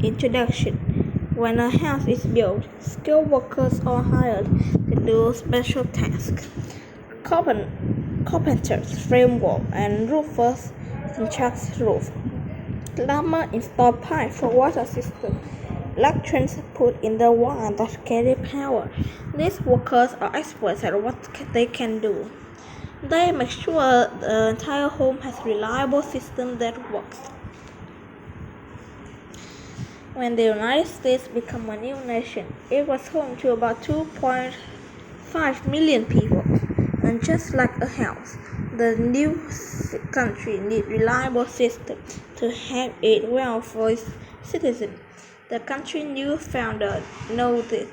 Introduction. When a house is built, skilled workers are hired to do special tasks. Carpenters frame wall and roofers construct roof. Plumbers install pipe for water system. Electricians put in the wire that carry power. These workers are experts at what they can do. They make sure the entire home has a reliable system that works. When the United States became a new nation, it was home to about 2.5 million people. And just like a house, the new country needs reliable system to have it well for its citizens. The country's new founder noticed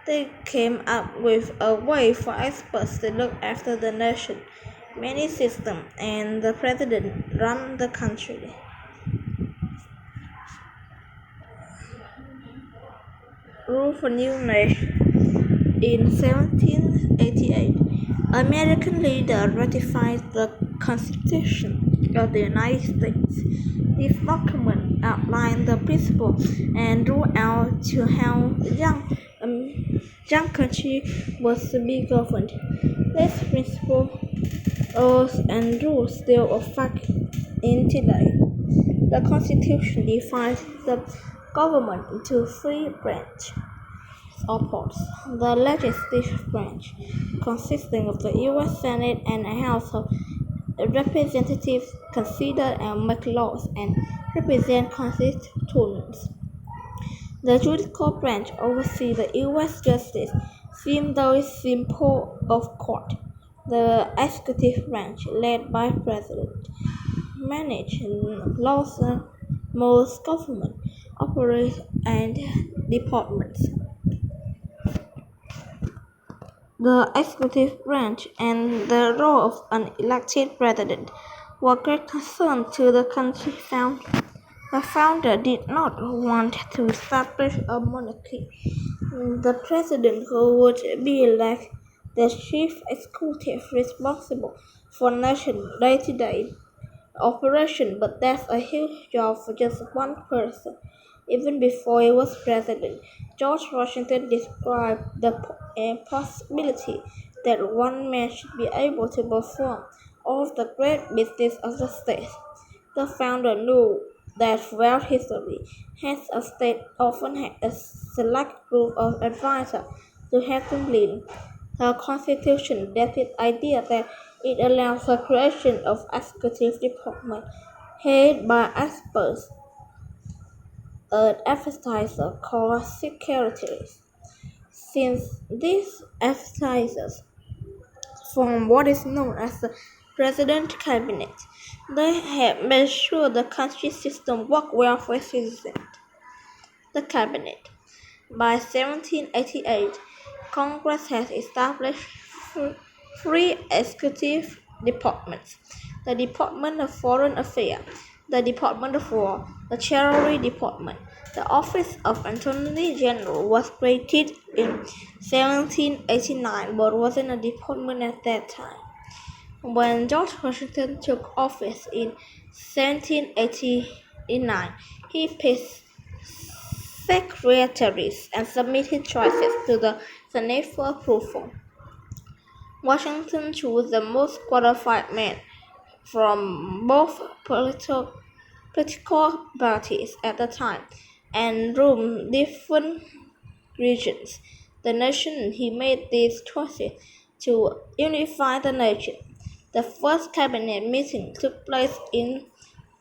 they came up with a way for experts to look after the nation, many systems, and the president run the country. Rule for new nation. In 1788, American leader ratified the Constitution of the United States. This document outlined the principles and rules out to how young country was to be governed. These principles and rules still affect in today. The Constitution defines the government into three branches or parts. The legislative branch, consisting of the U.S. Senate and a House of Representatives, consider and make laws and represent constituents. The judicial branch oversees the U.S. justice, those simple of court. The executive branch, led by President, manages laws and most government operates and departments. The executive branch and the role of an elected president were great concern to the country founder. The founder did not want to establish a monarchy. The president who would be like the chief executive responsible for nation day-to-day operation, but that's a huge job for just one person. Even before he was president, George Washington described the possibility that one man should be able to perform all of the great business of the state. The founder knew that throughout history, heads of state often had a select group of advisors to help them lead. The Constitution depicts the idea that it allows the creation of executive department headed by experts, an advisor called secretaries. Since these advisors form what is known as the President Cabinet, they have made sure the country's system worked well for citizens. The Cabinet. By 1788, Congress has established three executive departments: the Department of Foreign Affairs, the Department of War, the Treasury Department. The Office of Attorney General was created in 1789 but wasn't a department at that time. When George Washington took office in 1789, he picked secretaries and submitted choices to the Senate for approval. Washington chose the most qualified men from both political parties at the time and from different regions. The nation. He made these choices to unify the nation. The first cabinet meeting took place in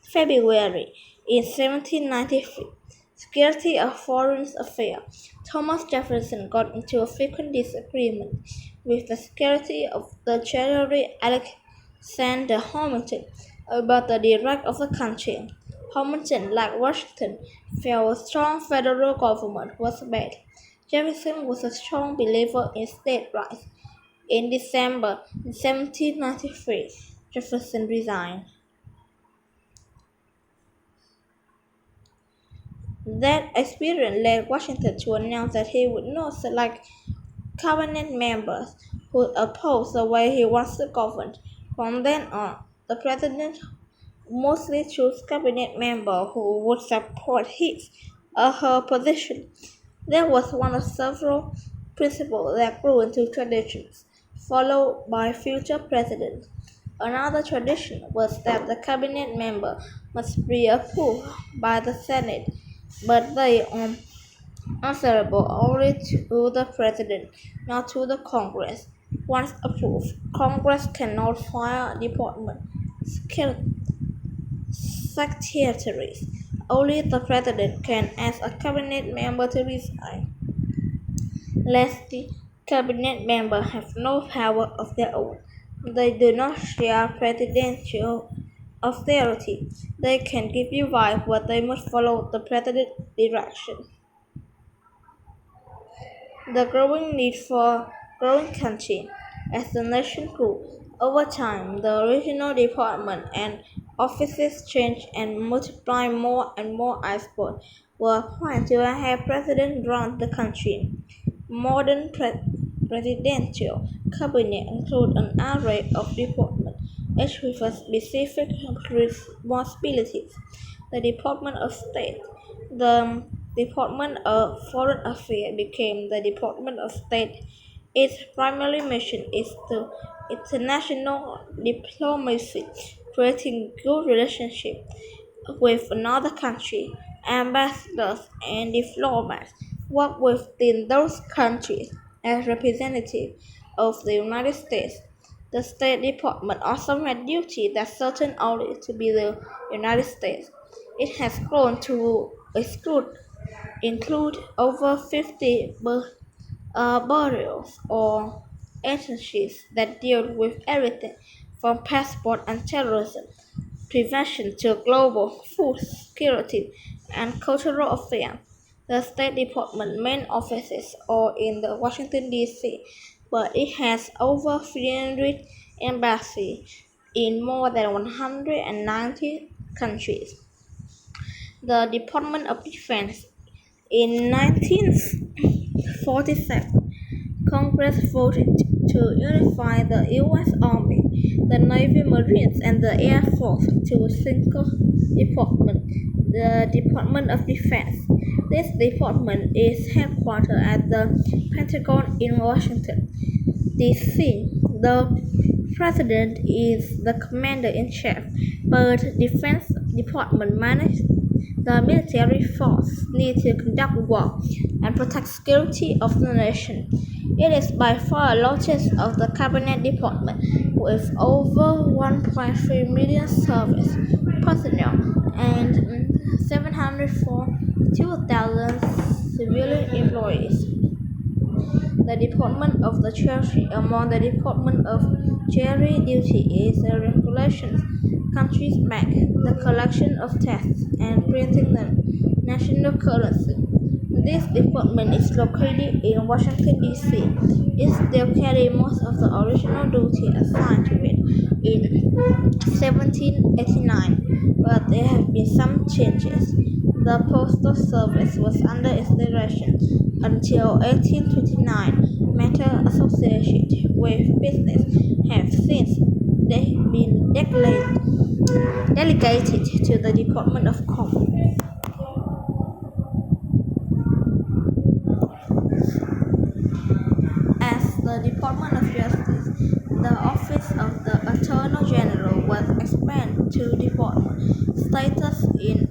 February in 1793. Secretary of Foreign Affairs Thomas Jefferson got into a frequent disagreement with the Secretary of the Treasury Alexander Hamilton about the direction of the country. Hamilton, like Washington, felt a strong federal government was bad. Jefferson was a strong believer in state rights. In December 1793, Jefferson resigned. That experience led Washington to announce that he would not select cabinet members who opposed the way he wants to govern. From then on, the president mostly chose cabinet members who would support his or her position. That was one of several principles that grew into traditions, followed by future presidents. Another tradition was that the cabinet member must be approved by the Senate, but they are answerable only to the president, not to the Congress. Once approved, Congress cannot fire department secretaries. Only the president can ask a cabinet member to resign. Lastly, cabinet members have no power of their own. They do not share presidential authority. They can give advice, but they must follow the president's direction. The growing need for growing country. As the nation grew, over time the regional department and offices changed and multiplied more and more exports were required to have presidents run the country. Modern presidential cabinet include an array of departments, each with a specific responsibilities. The Department of State. The Department of Foreign Affairs became the Department of State. Its primary mission is to international diplomacy, creating good relationships with another country. Ambassadors and diplomats work within those countries as representatives of the United States. The State Department also had duties that certain only to be the United States. It has grown to include over 50 bureaus or agencies that deal with everything from passport and terrorism prevention to global food security and cultural affairs. The State Department main offices are in the Washington D.C., but it has over 300 embassies in more than 190 countries. The Department of Defense in 1947 Congress voted to unify the U.S. Army, the Navy, Marines, and the Air Force to a single department, the Department of Defense. This department is headquartered at the Pentagon in Washington, D.C. The President is the commander-in-chief, but Defense Department manages the military force need to conduct war and protect security of the nation. It is by far the largest of the cabinet department, with over 1.3 million service personnel and 742,000 civilian employees. The Department of the Treasury. Among the Department of Treasury duty is the regulation country's bank, the collection of taxes, and printing the national currency. This department is located in Washington, D.C. It still carries most of the original duty assigned to it in 1789, but there have been some changes. The Postal Service was under its direction until 1829. Matters associated with business have since been delegated to the Department of Commerce. As the Department of Justice, the office of the Attorney General was expanded to department status in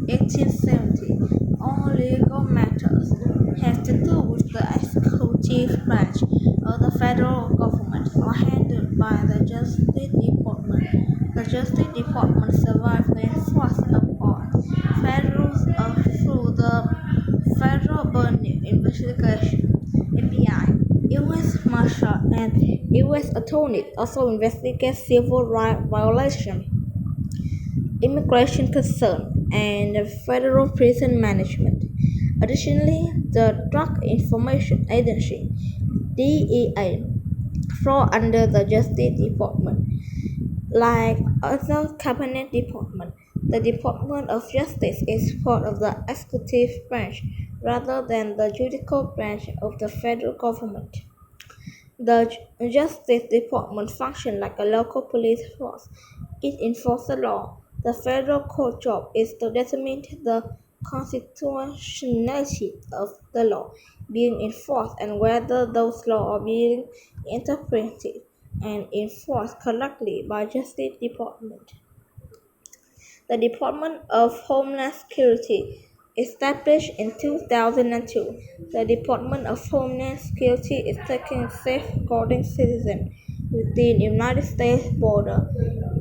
1870. All legal matters have to do with the executive branch of the federal government are handled by the Justice Department. The Justice Department survives the enforcement of all federal through the Federal Bureau Investigation (FBI). U.S. Marshal and U.S. Attorneys also investigate civil rights violations, immigration concerns, and federal prison management. Additionally, the Drug Information Agency (DEA) falls under the Justice Department. Like other cabinet departments, the Department of Justice is part of the executive branch rather than the judicial branch of the federal government. The Justice Department functions like a local police force. It enforces the law. The federal court job is to determine the constitutionality of the law being enforced and whether those laws are being interpreted and enforced correctly by Justice Department. The Department of Homeland Security, established in 2002, the Department of Homeland Security is taking safeguarding citizens within the United States border.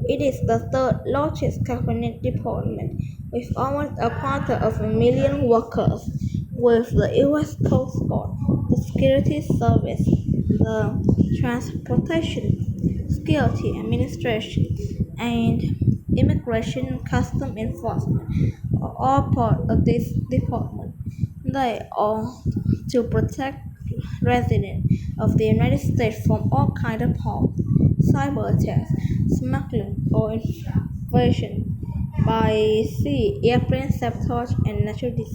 It is the third largest cabinet department, with almost a quarter of a million workers, with the U.S. Coast Guard, the Security Service, the Transportation Security Administration, and Immigration and Customs Enforcement are all part of this department. They are to protect residents of the United States from all kinds of harm, cyber attacks, smuggling, or invasion by sea, airplane sabotage, and natural disasters.